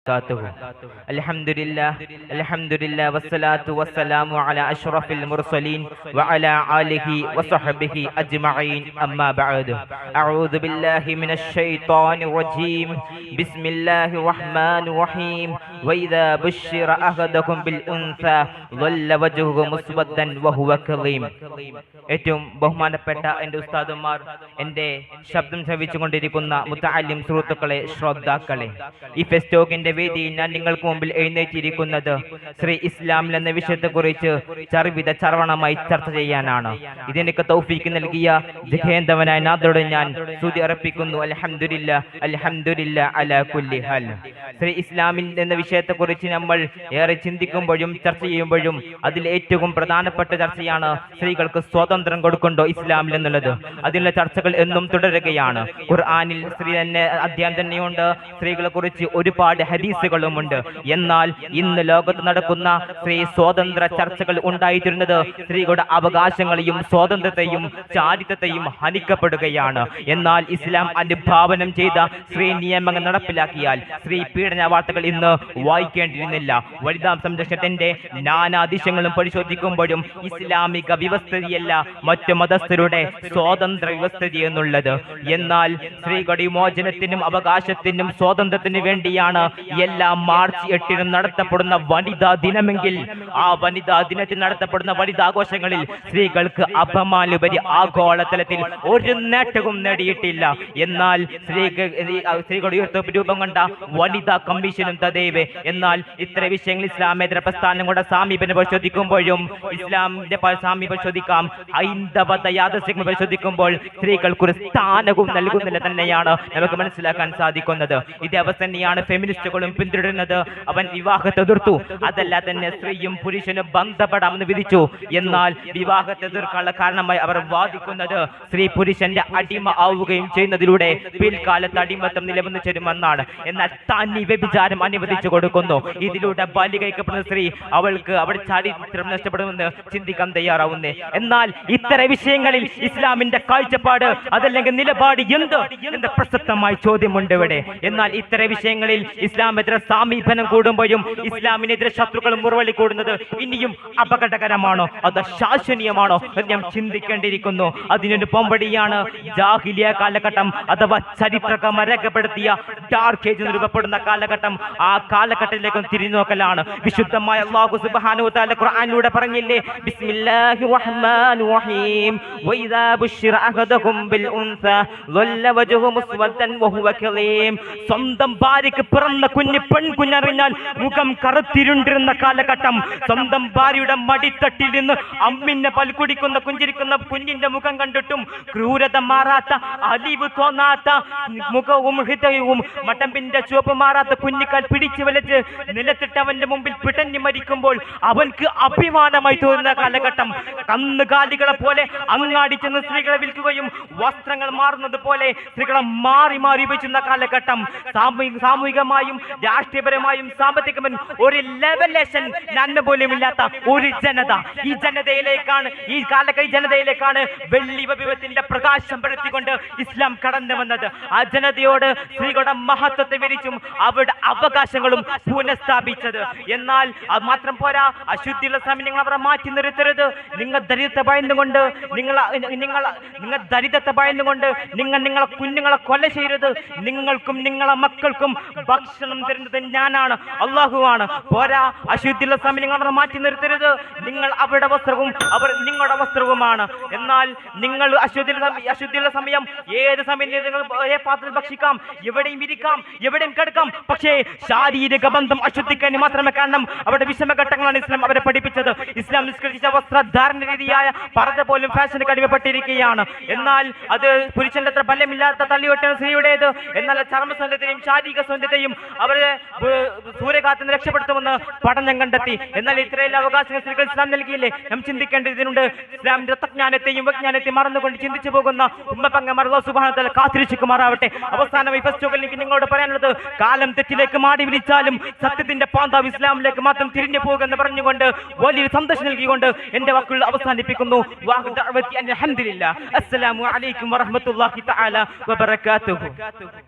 Alhamdulillah wassalatu wassalamu ala ashrafil mursalin wa ala alihi wa sahbihi ajma'in amma ba'd. A'udhu billahi minash shaitanir rajim. Bismillahir rahmanir rahim. Wa idha bushira ahadakum bil untha dhalla wajhuhu muswaddan wa huwa kadhim. ഏറ്റവും ബഹുമാനപ്പെട്ട എൻ്റെ ഉസ്താദുമാർ, എൻ്റെ ശബ്ദം ശ്രവിച്ചുകൊണ്ടിരിക്കുന്ന മുതഅല്ലിം സുഹൃത്തുക്കളെ, ശ്രോതാക്കളെ, ഈ ഫെസ്റ്റോക്കിന്റെ വേദിയിൽ ഞാൻ നിങ്ങൾക്ക് മുമ്പിൽ എഴുന്നേറ്റിരിക്കുന്നത് ശ്രീ ഇസ്ലാമിൽ എന്ന വിഷയത്തെക്കുറിച്ച് ചർവിത ചർവണമായി ചർച്ച ചെയ്യാനാണ്. ഇതെനിക്ക് തൗഫീക്ക് നൽകിയ ജഹേന്തവനായ നാഥോട് ഞാൻ സ്തുതി അർപ്പിക്കുന്നു. അൽഹംദുലില്ലാഹ് അൽഹംദുലില്ലാഹ് അലാ കുല്ലി ഹാൽ. ശ്രീ ഇസ്ലാമിൽ എന്ന വിഷയത്തെക്കുറിച്ച് നമ്മൾ ഏറെ ചിന്തിക്കുമ്പോഴും ചർച്ച ചെയ്യുമ്പോഴും അതിൽ ഏറ്റവും പ്രധാനപ്പെട്ട ചർച്ചയാണ് സ്ത്രീകൾക്ക് സ്വാതന്ത്ര്യം കൊടുക്കുന്നുണ്ടോ ഇസ്ലാമിൽ എന്നുള്ളത്. അതിനുള്ള ചർച്ചകൾ എന്നും തുടരുകയാണ്. ഖുർആനിൽ സ്ത്രീ തന്നെ അധ്യായം തന്നെയുണ്ട്, സ്ത്രീകളെ കുറിച്ച് ഒരുപാട് ഹദീസുകളുമുണ്ട്. എന്നാൽ ഇന്ന് ലോകത്ത് നടക്കുന്ന സ്ത്രീ സ്വാതന്ത്ര്യ ചർച്ചകൾ ഉണ്ടായിരുന്നത് സ്ത്രീകളുടെ അവകാശങ്ങളെയും സ്വാതന്ത്ര്യത്തെയും ചാരിത്രത്തെയും ഹനിക്കപ്പെടുകയാണ്. എന്നാൽ ഇസ്ലാം അനുഭാവനം ചെയ്ത സ്ത്രീ നിയമങ്ങൾ നടപ്പിലാക്കിയാൽ സ്ത്രീ പീഡന വാർത്തകൾ ഇന്ന് വായിക്കേണ്ടിയിരുന്നില്ല. വനിതാ സംരക്ഷണത്തിന്റെ നാനാദിശങ്ങളും പരിശോധിക്കുമ്പോഴും ഇസ്ലാമിക വ്യവസ്ഥയല്ല മറ്റു മതസ്ഥരുടെ സ്വാതന്ത്ര്യ വ്യവസ്ഥിതി എന്നുള്ളത്. എന്നാൽ സ്ത്രീകളുടെ വിമോചനത്തിനും അവകാശത്തിനും സ്വാതന്ത്ര്യത്തിനു വേണ്ടിയാണ് എല്ലാ മാർച്ച് 8 നടത്തപ്പെടുന്ന വനിതാ ദിനമെങ്കിൽ ആ വനിതാ ദിനത്തിൽ നടത്തപ്പെടുന്ന വനിതാഘോഷങ്ങളിൽ സ്ത്രീകൾക്ക് അപമാനുപരി ആഗോളതലത്തിൽ ഒരു നേട്ടവും നേടിയിട്ടില്ല. എന്നാൽ സ്ത്രീകളുടെ രൂപം കൊണ്ട വനിതാ കമ്മീഷനും തദൈവേ. എന്നാൽ ഇത്തരം വിഷയങ്ങൾ ഇസ്ലാമേതര പ്രസ്ഥാനങ്ങളുടെ സമീപനം പരിശോധിക്കുമ്പോഴും ഇസ്ലാമിന്റെ സമീപം പരിശോധിക്കാം, ഹൈന്ദവത യാദൃശ്ചികം പരിശോധിക്കുമ്പോൾ സ്ത്രീകൾക്കൊരു സ്ഥാനവും നൽകുന്നില്ല തന്നെയാണ് നമുക്ക് മനസ്സിലാക്കാൻ സാധിക്കുന്നത്. ഇതേ അവസ്ഥ തന്നെയാണ് ഫെമിനിസ്റ്റുകളും പിന്തുടരുന്നത്. അവൻ വിവാഹത്തെ എതിർത്തു, അതല്ല തന്നെ സ്ത്രീയും പുരുഷനും ബന്ധപ്പെടാമെന്ന് വിധിച്ചു. എന്നാൽ വിവാഹത്തെ എതിർക്കാനുള്ള കാരണമായി അവർ വാദിക്കുന്നത് സ്ത്രീ പുരുഷന്റെ അടിമ ആവുകയും ചെയ്യുന്നതിലൂടെ പിൽക്കാലത്ത് അടിമത്തം നിലവന്നു ചേരുമെന്നാണ്. എന്നാൽ തനി വ്യഭിചാരം അനുവദിച്ചു കൊടുക്കുന്നു. ഇതിലൂടെ ബാലികയ്ക്കപ്പെടുന്ന സ്ത്രീ അവൾക്ക് അവരുടെ ചരിത്രം നഷ്ടപ്പെടുമെന്ന് ചിന്തിക്കാൻ തയ്യാറാവുന്നേ. എന്നാൽ ഇത്തരം വിഷയങ്ങളിൽ ഇസ്ലാമിന്റെ കാഴ്ചപ്പാട് അതല്ലെങ്കിൽ നിലപാട് എന്ത് എന്ന പ്രസക്തമായ ചോദ്യമുണ്ട് ഇവിടെ. എന്നാൽ ഇത്തരം വിഷയങ്ങളിൽ ഇസ്ലാമേതര സമീപനം കൂടുമ്പോഴും ഇസ്ലാമിനെതിരെ ശത്രുക്കൾ മുറവിളി കൂടുന്നത് ഇനിയും അപകടകരമാണോ അത് ശാസനീയമാണോ എന്ന് ഞാൻ ചിന്തിക്കേണ്ടിയിരിക്കുന്നു. അതിനൊരു പോംവഴിയാണ് ജാഹിലിയ കാലഘട്ടം അഥവാ ചരിത്രകാരന്മാർ രേഖപ്പെടുത്തിയ ഡാർക്ക് ഏജ് രൂപപ്പെടുന്ന കാലഘട്ടം. ആ കാലഘട്ടത്തിലേക്ക് തിരിഞ്ഞു നോക്കലാണ്. വിശുദ്ധമായ അല്ലാഹു സുബ്ഹാനഹു വ തആല ഖുർആനിലൂടെ പറഞ്ഞില്ലേ, ബിസ്മില്ലാഹിർ റഹ്മാനിർ റഹീം, വഇദാ ബുശ്ശിറ അഹദുഹും ബിൽ ഉൻസാ ളല്ല വജ്ഹു മുസ്വദ്ദൻ വഹുവ കലീം. സ്വന്തം ഭാര്യയ്ക്ക് പിറന്ന കുഞ്ഞ് പെൺകുഞ്ഞറിഞ്ഞാൽ മുഖം കറുത്തിരുണ്ടിരുന്ന കാലഘട്ടം. സ്വന്തം ഭാര്യയുടെ മടിത്തട്ടിൽ നിന്ന് അമ്മിനെ പൽക്കുടിക്കുന്ന പുഞ്ചിരിക്കുന്ന കുഞ്ഞിന്റെ മുഖം കണ്ടിട്ടും ക്രൂരത മാറാത്ത, അലിവ് തോന്നാത്ത മുഖവും ഹൃദയവും മട്ടമ്പിന്റെ ചുവപ്പ് മാറാത്ത കുഞ്ഞിക്കാൽ പിടിച്ചു വലിച്ച് നിലത്തിട്ട് അവന്റെ മുമ്പിൽ പിടഞ്ഞു മരിക്കുമ്പോൾ അവൻക്ക് അഭിമാനമായി തോന്നുന്ന കാലഘട്ടം. കന്നുകാലികളെ പോലെ അങ്ങാടി ചെന്ന് സ്ത്രീകളെ വിൽക്കുകയും വസ്ത്രങ്ങൾ മാറുന്നത് പോലെ സ്ത്രീകളെ മാറി മാറി ഉപയോഗിക്കുന്ന കാലഘട്ടം. സാമൂഹികമായും രാഷ്ട്രീയപരമായും സാമ്പത്തികമായും ഒരു ലെവലേഷൻ നന്മ പോലും ഇല്ലാത്ത ഒരു ജനത. ഈ ജനതയിലേക്കാണ് വെള്ളി വിഭവത്തിന്റെ പ്രകാശം പരത്തിക്കൊണ്ട് ഇസ്ലാം കടന്നു വന്നത്. ആ ജനതയോട് സ്ത്രീകളുടെ മഹത്വത്തെ വിരിച്ചും അവരുടെ അവകാശങ്ങളും പുനഃസ്ഥാപിച്ചത്. എന്നാൽ അത് മാത്രം പോരാ, അശുദ്ധിയുള്ള സമയം നിങ്ങൾ അവരെ മാറ്റി നിർത്തരുത്. നിങ്ങൾ ദരിദ്രത്തെ ഭയന്നുകൊണ്ട് നിങ്ങളെ കുഞ്ഞുങ്ങളെ കൊല ചെയ്യരുത്. നിങ്ങൾക്കും നിങ്ങളെ മക്കൾക്കും ഭക്ഷണം തരുന്നത് ഞാനാണ്, അള്ളാഹുവാണ്. പോരാ, അശുദ്ധിയുള്ള സമയം നിങ്ങൾ അവരെ മാറ്റി നിർത്തരുത്. നിങ്ങൾ അവരുടെ വസ്ത്രവും അവർ നിങ്ങളുടെ വസ്ത്രവുമാണ്. എന്നാൽ നിങ്ങൾ അശുദ്ധിയുള്ള സമയം ഏത് സമയം നിങ്ങൾ ഒരേ പാത്രത്തിൽ ഭക്ഷിക്കാം, എവിടെയും ഇരിക്കാം, എവിടെയും കിടക്കാം. പക്ഷേ ശാരീരിക ബന്ധം അശുദ്ധിക്കാൻ മാത്രമേ കാരണം. അവരുടെ വിഷമഘട്ടങ്ങളാണ് ഇസ്ലാം അവരെ പഠിപ്പിച്ചത്. ഇസ്ലാം നിഷ്കരിച്ച വസ്ത്രധാരണ രീതിയായ പർദ്ദ പോലും ഫാഷന് അടിമപ്പെട്ടിരിക്കുകയാണ്. എന്നാൽ അത് പുരുഷന്റെ അത്ര ബലമില്ലാത്ത തള്ളിവെട്ടാണ് സ്ത്രീയുടേത്. എന്നാൽ ചർമ്മസൗന്ദര്യത്തെയും ശാരീരിക സൗന്ദര്യത്തെയും അവരെ സൂര്യഘാതത്തിൽ നിന്ന് രക്ഷപ്പെടുത്തുമെന്ന് പഠനം കണ്ടെത്തി. എന്നാൽ ഇത്രയെല്ലാം അവകാശങ്ങൾ സ്ത്രീകൾ ഇസ്ലാം നൽകിയില്ലേ? നാം ചിന്തിക്കേണ്ടതിനുണ്ട്. ഇസ്ലാമിന്റെ തത്വജ്ഞാനത്തെയും വിജ്ഞാനത്തെയും മറന്നുകൊണ്ട് ചിന്തിച്ചു പോകുന്ന ഉമ്മപ്പങ്ങന്മാർ അല്ലാഹു സുബ്ഹാനഹു വ തആല കാത്തിരക്ഷിക്കുമാറാവട്ടെ. അവസാനമായി ഫസ്റ്റോക്കിൽ എനിക്ക് നിങ്ങളോട് പറയാനുള്ളത്, കാലം തെറ്റിലേക്ക് മാടി വിളിച്ചാലും സത്യത്തിന്റെ പാന്താവ് ഇസ്ലാമിലേക്ക് മാത്രം തിരിഞ്ഞു പോകുമെന്ന് പറഞ്ഞുകൊണ്ട് വലിയൊരു സന്ദേശം നൽകിക്കൊണ്ട് എന്റെ വാക്കുകൾ അവസാനിപ്പിക്കുന്നു. അസ്സലാമു അലൈക്കും വറഹ്മത്തുള്ളാഹി തആല വബറകാതുഹു.